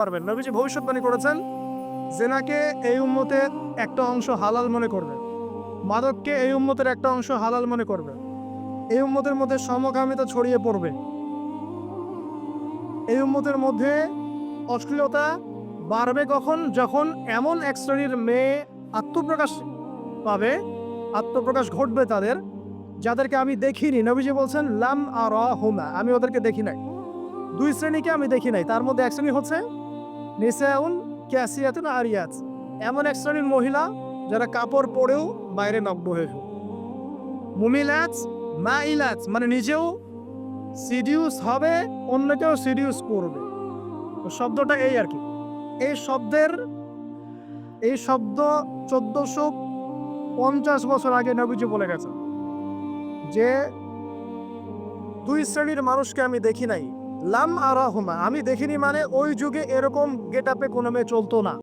পারবেন। নবীজি ভবিষ্যৎবাণী করেছেন, জেনাকে এই উম্মতের একটা অংশ হালাল মনে করবে, মাদককে এই উম্মতের একটা অংশ হালাল মনে করবে, এই উম্মতের মধ্যে সমকামিতা ছড়িয়ে পড়বে, এই উম্মতের মধ্যে অশ্লীলতা বাড়বে কখন? যখন এমন এক শ্রেণীর মেয়ে আত্মপ্রকাশ পাবে, আত্মপ্রকাশ ঘটবে তাদের, যাদেরকে আমি দেখিনি। নবীজি বলছেন লাম আরাহুমা, আমি ওদেরকে দেখি নাই। দুই শ্রেণীকে আমি দেখি নাই। তার মধ্যে এক শ্রেণী হচ্ছে নিসাউন ক্যাসিয়াতুন আরিয়াত, এমন এক শ্রেণীর মহিলা যারা কাপড় পরেও বাইরে নগ্ন হয়ে থাকে। মুমিলাত মাইলাত, মানে নিজেও সিডিউস হবে, অন্যকেও সিডিউস করবে। তো শব্দটা এই আর কি। এই শব্দের এই শব্দ 1450 বছর আগে নবীজি বলে গেছেন যে দুই শ্রেণীর মানুষকে আমি দেখি নাই। লাম আরাহুমা, আমি দেখিনি মানে ওই যুগে এরকম গেটআপে কোনো মেয়ে চলতো না।